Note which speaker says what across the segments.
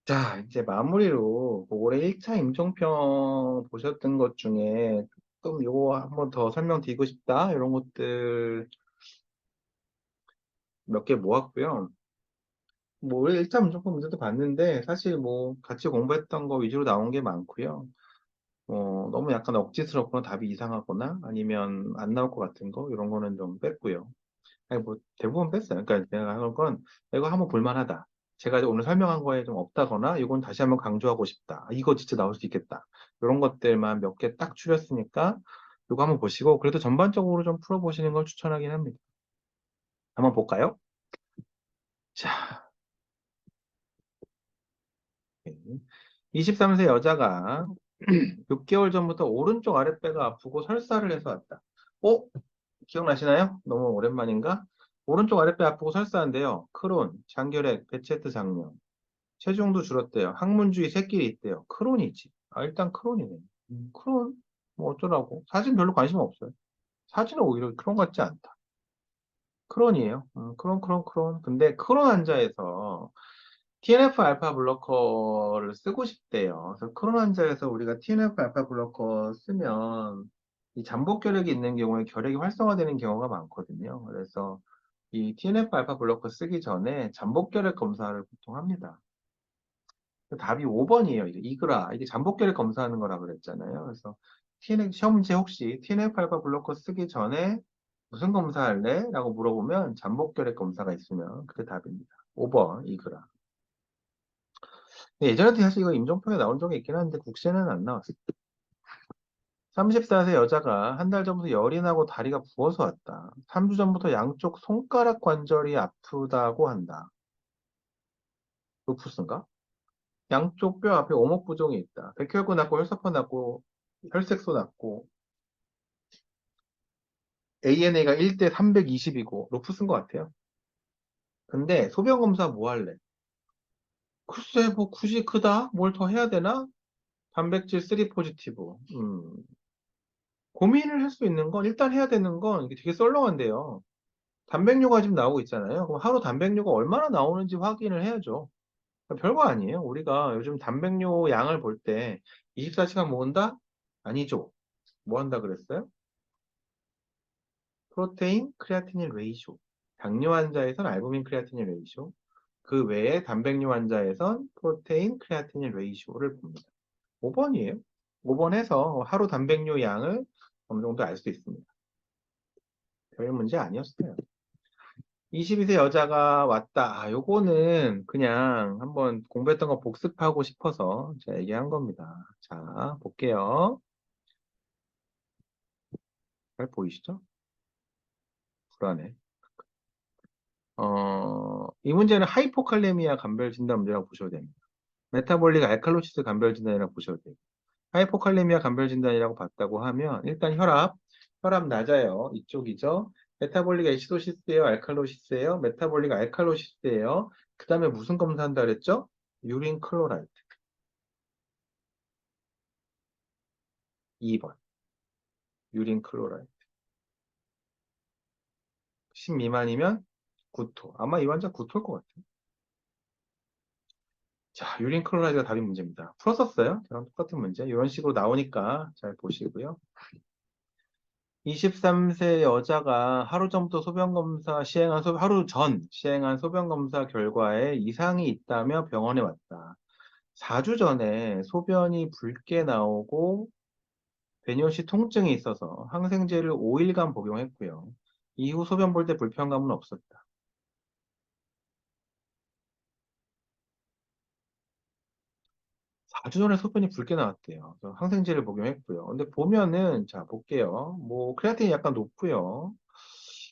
Speaker 1: 자, 이제 마무리로 올해 1차 임종평 보셨던 것 중에 조금 요거 한번 더 설명드리고 싶다. 이런 것들 몇 개 모았고요. 뭐 올해 1차 임종평 문제도 봤는데 사실 뭐 같이 공부했던 거 위주로 나온 게 많고요. 너무 약간 억지스럽거나 답이 이상하거나 아니면 안 나올 것 같은 거 이런 거는 좀 뺐고요. 아니 뭐 대부분 뺐어요. 그러니까 내가 하는 건 이거 한번 볼만하다. 제가 오늘 설명한 거에 좀 없다거나 이건 다시 한번 강조하고 싶다. 이거 진짜 나올 수 있겠다. 이런 것들만 몇 개 딱 추렸으니까 이거 한번 보시고 그래도 전반적으로 좀 풀어보시는 걸 추천하긴 합니다. 한번 볼까요? 자, 23세 여자가 6개월 전부터 오른쪽 아랫배가 아프고 설사를 해서 왔다. 어? 기억나시나요? 너무 오랜만인가? 오른쪽 아랫배 아프고 설사한데요. 크론, 장결핵, 베체트 장염. 체중도 줄었대요. 항문주의 새끼리 있대요. 크론이지. 아, 일단 크론이네. 크론? 뭐 어쩌라고. 사진 별로 관심 없어요. 사진은 오히려 크론 같지 않다. 크론이에요. 크론. 근데 크론 환자에서 TNF 알파 블로커를 쓰고 싶대요. 그래서 크론 환자에서 우리가 TNF 알파 블로커 쓰면 이 잠복결핵이 있는 경우에 결핵이 활성화되는 경우가 많거든요. 그래서 이 TNF 알파 블로커 쓰기 전에 잠복결핵 검사를 보통 합니다. 답이 5번이에요. 이게 이그라. 이게 잠복결핵 검사하는 거라 그랬잖아요. 그래서 TNF, 시험 문제 혹시 TNF-알파 블로커 쓰기 전에 무슨 검사할래? 라고 물어보면 잠복결핵 검사가 있으면 그게 답입니다. 5번 이그라. 예전에도 사실 이거 임종평에 나온 적이 있긴 한데 국세는 안 나왔어요. 34세 여자가 한 달 전부터 열이 나고 다리가 부어서 왔다. 3주 전부터 양쪽 손가락 관절이 아프다고 한다. 루푸스인가? 양쪽 뼈 앞에 오목 부종이 있다. 백혈구 났고 혈소판 났고 혈색소 났고 ANA가 1대 320이고 루푸스인 것 같아요. 근데 소변 검사 뭐 할래? 글쎄 뭐 굳이 크다? 뭘 더 해야 되나? 단백질 3 포지티브. 고민을 할 수 있는 건 일단 해야 되는 건 이게 되게 썰렁한데요. 단백뇨가 지금 나오고 있잖아요. 그럼 하루 단백뇨가 얼마나 나오는지 확인을 해야죠. 별거 아니에요. 우리가 요즘 단백뇨 양을 볼 때 24시간 모은다? 아니죠. 뭐 한다 그랬어요? 프로테인 크레아티닌 레이쇼. 당뇨 환자에선 알부민 크레아티닌 레이쇼. 그 외에 단백뇨 환자에선 프로테인 크레아티닌 레이쇼를 봅니다. 5번이에요. 5번 해서 하루 단백뇨 양을 어느 정도 알 수 있습니다. 별 문제 아니었어요. 22세 여자가 왔다. 아, 요거는 그냥 한번 공부했던 거 복습하고 싶어서 제가 얘기한 겁니다. 자, 볼게요. 잘 보이시죠? 불안해. 이 문제는 하이포칼레미아 간별 진단 문제라고 보셔도 됩니다. 메타볼릭 알칼로시스 간별 진단이라고 보셔도 돼요. 하이포칼레미아 간별 진단이라고 봤다고 하면 일단 혈압 낮아요. 이쪽이죠. 메타볼릭 애시도시스예요, 알칼로시스예요. 메타볼릭 알칼로시스예요. 그 다음에 무슨 검사한다 그랬죠? 유린 클로라이드. 2번. 유린 클로라이드. 10 미만이면 구토. 아마 이 환자 구토일 것 같아요. 자, 유린 클로라이드가 답인 문제입니다. 풀었었어요. 저랑 똑같은 문제. 이런 식으로 나오니까 잘 보시고요. 23세 여자가 하루 전부터 하루 전 시행한 소변 검사 결과에 이상이 있다며 병원에 왔다. 4주 전에 소변이 붉게 나오고 배뇨시 통증이 있어서 항생제를 5일간 복용했고요. 이후 소변 볼 때 불편감은 없었다. 4주 전에 소변이 붉게 나왔대요. 그래서 항생제를 복용했고요. 근데 보면은 자 볼게요. 뭐 크레아틴이 약간 높고요.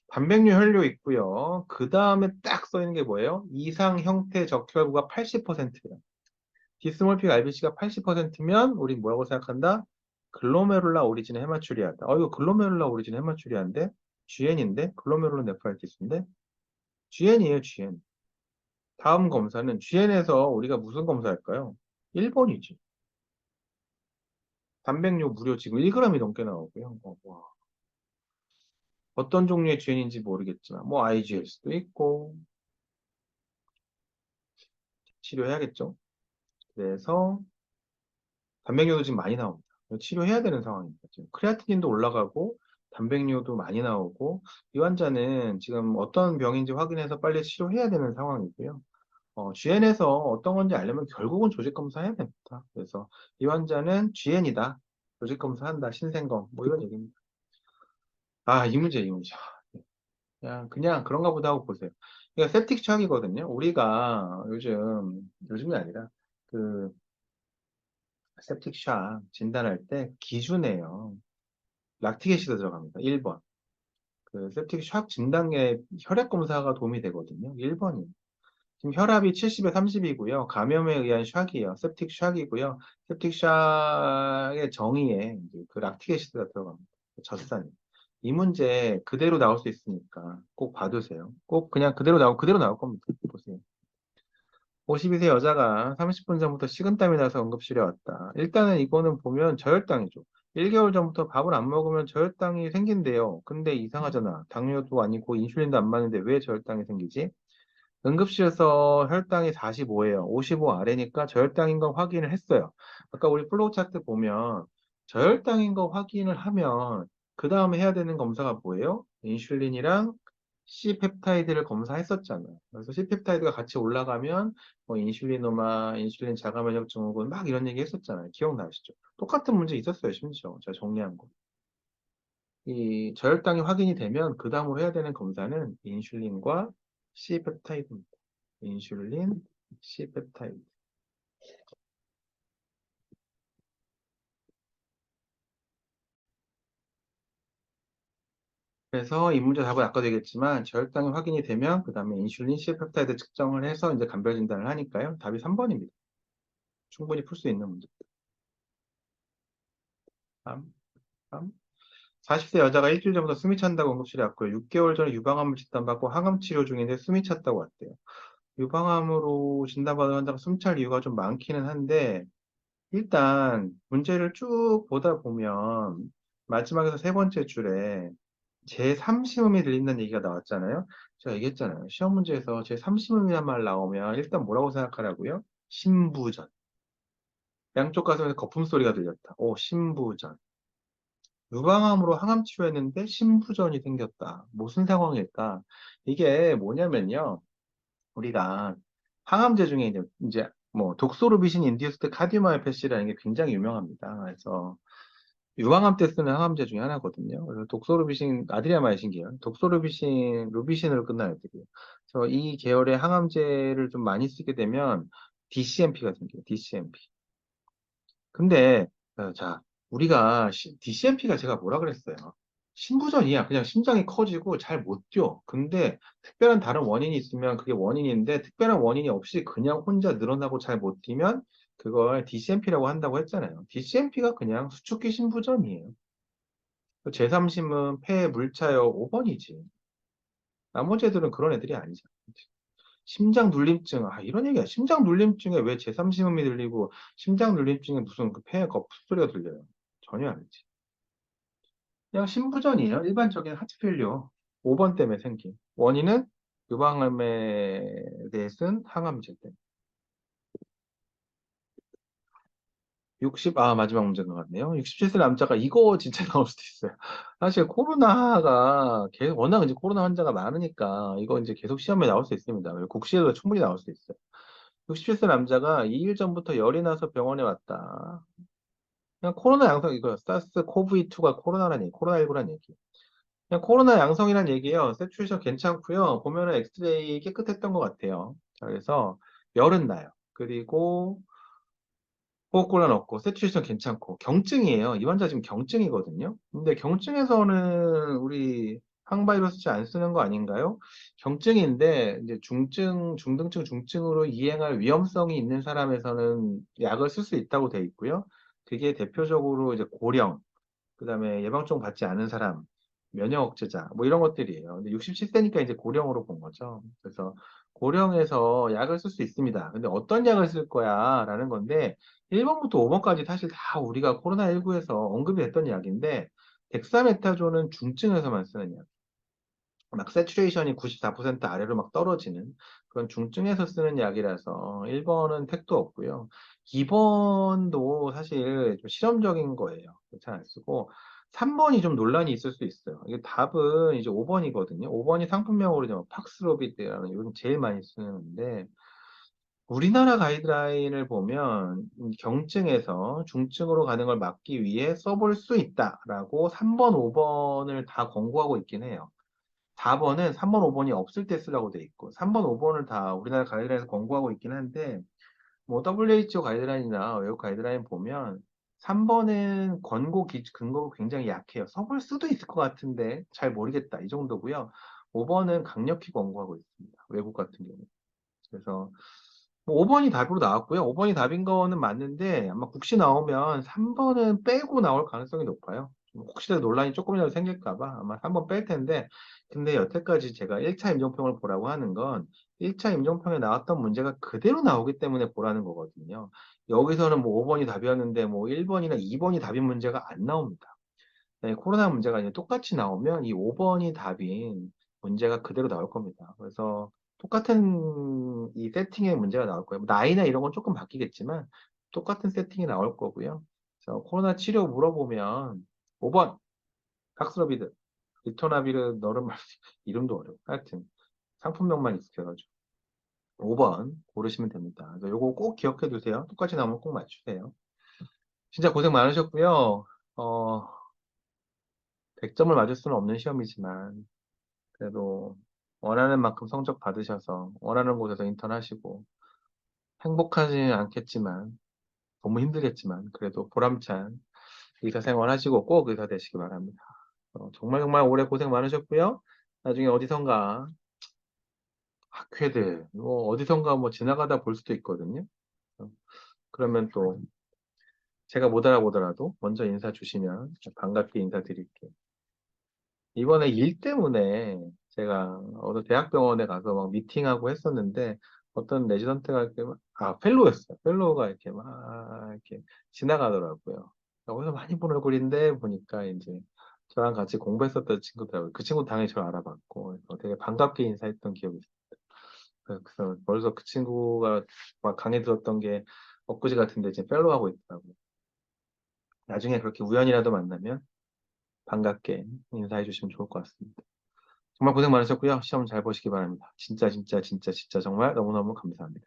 Speaker 1: 단백뇨 혈뇨 있고요. 그 다음에 딱 써 있는 게 뭐예요? 이상 형태 적혈구가 80%야. 디스몰픽 RBC가 80%면 우리 뭐라고 생각한다? 글로메룰라 오리진 헤마츄리아다. 이거 글로메룰라 오리진 헤마츄리아인데 GN인데 글로메룰라 네프라이티스인데 GN이에요, GN. 다음 검사는 GN에서 우리가 무슨 검사할까요? 1번이지. 단백뇨 무려 지금 1g이 넘게 나오고요. 와. 어떤 종류의 GN인지 모르겠지만 뭐 IGL 수도 있고 치료해야겠죠. 그래서 단백뇨도 지금 많이 나옵니다. 치료해야 되는 상황입니다. 지금 크레아티닌도 올라가고 단백뇨도 많이 나오고 이 환자는 지금 어떤 병인지 확인해서 빨리 치료해야 되는 상황이고요. GN에서 어떤 건지 알려면 결국은 조직 검사해야 됩니다. 그래서 이 환자는 GN이다. 조직 검사한다. 신생검. 뭐 이런 얘기입니다. 아, 이 문제, 이 문제. 그냥 그런가 보다 하고 보세요. 이거 세프틱 쇼크이거든요. 우리가 요즘이 아니라 그 세프틱 쇼크 진단할 때 기준에요. 락틱 애시드 들어갑니다. 1번. 그 세프틱 쇼크 진단에 혈액 검사가 도움이 되거든요. 1번이. 지금 혈압이 70에 30이고요. 감염에 의한 샥이에요. septic 샥이고요. septic 샥의 정의에 이제 그 락틱 애시드가 들어갑니다. 젖산이. 이 문제 그대로 나올 수 있으니까 꼭 봐두세요. 꼭 그냥 그대로 나올 겁니다. 보세요. 52세 여자가 30분 전부터 식은땀이 나서 응급실에 왔다. 일단은 이거는 보면 저혈당이죠. 1개월 전부터 밥을 안 먹으면 저혈당이 생긴대요. 근데 이상하잖아. 당뇨도 아니고 인슐린도 안 맞는데 왜 저혈당이 생기지? 응급실에서 혈당이 45예요. 55 아래니까 저혈당인 거 확인을 했어요. 아까 우리 플로우 차트 보면 저혈당인 거 확인을 하면 그 다음에 해야 되는 검사가 뭐예요? 인슐린이랑 C펩타이드를 검사했었잖아요. 그래서 C펩타이드가 같이 올라가면 뭐 인슐리노마, 인슐린 자가면역 증후군 막 이런 얘기 했었잖아요. 기억나시죠? 똑같은 문제 있었어요, 심지어. 제가 정리한 거. 이 저혈당이 확인이 되면 그 다음으로 해야 되는 검사는 인슐린과 C펩타이드입니다. 인슐린, C펩타이드. 그래서 이 문제 답은 아까도 얘기했지만 저혈당이 확인이 되면 그 다음에 인슐린, C펩타이드 측정을 해서 이제 간별 진단을 하니까요. 답이 3번입니다. 충분히 풀 수 있는 문제. 3, 3. 40세 여자가 일주일 전부터 숨이 찬다고 응급실에 왔고요. 6개월 전에 유방암을 진단받고 항암 치료 중인데 숨이 찼다고 왔대요. 유방암으로 진단받은 환자가 숨 찰 이유가 좀 많기는 한데 일단 문제를 쭉 보다 보면 마지막에서 세 번째 줄에 제3심음이 들린다는 얘기가 나왔잖아요. 제가 얘기했잖아요. 시험 문제에서 제3심음이란 말 나오면 일단 뭐라고 생각하라고요? 심부전. 양쪽 가슴에서 거품 소리가 들렸다. 오, 심부전. 유방암으로 항암 치료했는데 심부전이 생겼다. 무슨 상황일까? 이게 뭐냐면요. 우리가 항암제 중에 이제 뭐 독소르비신 인듀스드 카디오마이오패시라는 게 굉장히 유명합니다. 그래서 유방암 때 쓰는 항암제 중에 하나거든요. 그래서 독소르비신, 아드리아마이신 계열, 독소르비신, 루비신으로 끝나는 애들이에요. 그래서 이 계열의 항암제를 좀 많이 쓰게 되면 DCMP가 생겨요. DCMP. 근데 자, 우리가 DCMP가 제가 뭐라 그랬어요? 심부전이야. 그냥 심장이 커지고 잘 못 뛰어. 근데 특별한 다른 원인이 있으면 그게 원인인데 특별한 원인이 없이 그냥 혼자 늘어나고 잘 못 뛰면 그걸 DCMP라고 한다고 했잖아요. DCMP가 그냥 수축기 심부전이에요. 제3심은 폐 물차요 5번이지. 나머지 애들은 그런 애들이 아니잖아. 심장 눌림증, 이런 얘기야. 심장 눌림증에 왜 제3심음이 들리고 심장 눌림증에 무슨 그 폐에 거푸소리가 들려요. 전혀 아니지. 그냥 심부전이에요. 일반적인 하트페일리어 5번 때문에 생긴. 원인은 유방암에 대해 쓴 항암제 때문에. 마지막 문제인 것 같네요. 67세 남자가 이거 진짜 나올 수도 있어요. 사실 코로나가 계속, 워낙 이제 코로나 환자가 많으니까 이거 이제 계속 시험에 나올 수 있습니다. 국시에도 충분히 나올 수 있어요. 67세 남자가 2일 전부터 열이 나서 병원에 왔다. 그냥 코로나 양성, 이거 사스 코브이2가 코로나란 얘기, 코로나19란 얘기. 그냥 코로나 양성이란 얘기예요. 세츄레이션 괜찮고요. 보면은 엑스레이 깨끗했던 것 같아요. 자, 그래서 열은 나요. 그리고 호흡곤란 없고 세츄레이션 괜찮고 경증이에요. 이 환자 지금 경증이거든요. 근데 경증에서는 우리 항바이러스제 안 쓰는 거 아닌가요? 경증인데 이제 중등증, 중증으로 이행할 위험성이 있는 사람에서는 약을 쓸 수 있다고 돼 있고요. 그게 대표적으로 이제 고령, 그다음에 예방종 받지 않은 사람, 면역 억제자, 뭐 이런 것들이에요. 근데 67세니까 이제 고령으로 본 거죠. 그래서 고령에서 약을 쓸 수 있습니다. 근데 어떤 약을 쓸 거야? 라는 건데, 1번부터 5번까지 사실 다 우리가 코로나19에서 언급이 됐던 약인데, 덱사메타존은 중증에서만 쓰는 약. 막 세츄레이션이 94% 아래로 막 떨어지는 그런 중증에서 쓰는 약이라서 1번은 택도 없고요. 2번도 사실 좀 실험적인 거예요. 잘 안 쓰고 3번이 좀 논란이 있을 수 있어요. 이게 답은 이제 5번이거든요. 5번이 상품명으로 이제 팍스로비드라는 요즘 제일 많이 쓰는데 우리나라 가이드라인을 보면 경증에서 중증으로 가는 걸 막기 위해 써볼 수 있다라고 3번, 5번을 다 권고하고 있긴 해요. 4번은 3번, 5번이 없을 때 쓰라고 돼 있고 3번, 5번을 다 우리나라 가이드라인에서 권고하고 있긴 한데 뭐 WHO 가이드라인이나 외국 가이드라인 보면 3번은 근거가 굉장히 약해요. 써볼 수도 있을 것 같은데 잘 모르겠다 이 정도고요. 5번은 강력히 권고하고 있습니다. 외국 같은 경우. 그래서 뭐 5번이 답으로 나왔고요. 5번이 답인 거는 맞는데 아마 국시 나오면 3번은 빼고 나올 가능성이 높아요. 혹시라도 논란이 조금이라도 생길까 봐 아마 3번 뺄 텐데 근데 여태까지 제가 1차 임종평을 보라고 하는 건 1차 임종평에 나왔던 문제가 그대로 나오기 때문에 보라는 거거든요. 여기서는 뭐 5번이 답이었는데 뭐 1번이나 2번이 답인 문제가 안 나옵니다. 네, 코로나 문제가 이제 똑같이 나오면 이 5번이 답인 문제가 그대로 나올 겁니다. 그래서 똑같은 이 세팅의 문제가 나올 거예요. 뭐 나이나 이런 건 조금 바뀌겠지만 똑같은 세팅이 나올 거고요. 그래서 코로나 치료 물어보면 5번 팍스로비드, 리토나비르 너른 말 이름도 어려워. 하여튼 상품명만 익숙해가지고 5번 고르시면 됩니다. 그래서 요거 꼭 기억해 두세요. 똑같이 나오면 꼭 맞추세요. 진짜 고생 많으셨고요. 100점을 맞을 수는 없는 시험이지만 그래도 원하는 만큼 성적 받으셔서 원하는 곳에서 인턴 하시고 행복하지는 않겠지만 너무 힘들겠지만 그래도 보람찬 의사 생활 하시고 꼭 의사 되시기 바랍니다. 정말 정말 오래 고생 많으셨고요. 나중에 어디선가 학회들 뭐 어디선가 뭐 지나가다 볼 수도 있거든요. 어, 그러면 또 제가 못 알아보더라도 먼저 인사 주시면 반갑게 인사드릴게요. 이번에 일 때문에 제가 어느 대학병원에 가서 막 미팅하고 했었는데 어떤 레지던트가 이렇게 펠로우였어요. 펠로우가 이렇게 막 이렇게 지나가더라고요. 거기서 많이 본 얼굴인데 보니까 이제 저랑 같이 공부했었던 친구더라고요. 그 친구 당연히 저를 알아봤고 그래서 되게 반갑게 인사했던 기억이 있어요. 그래서 벌써 그 친구가 막 강의 들었던 게 엊그제 같은데 지금 펠로우 하고 있더라고요. 나중에 그렇게 우연이라도 만나면 반갑게 인사해 주시면 좋을 것 같습니다. 정말 고생 많으셨고요. 시험 잘 보시기 바랍니다. 진짜, 진짜, 진짜, 진짜 정말 너무너무 감사합니다.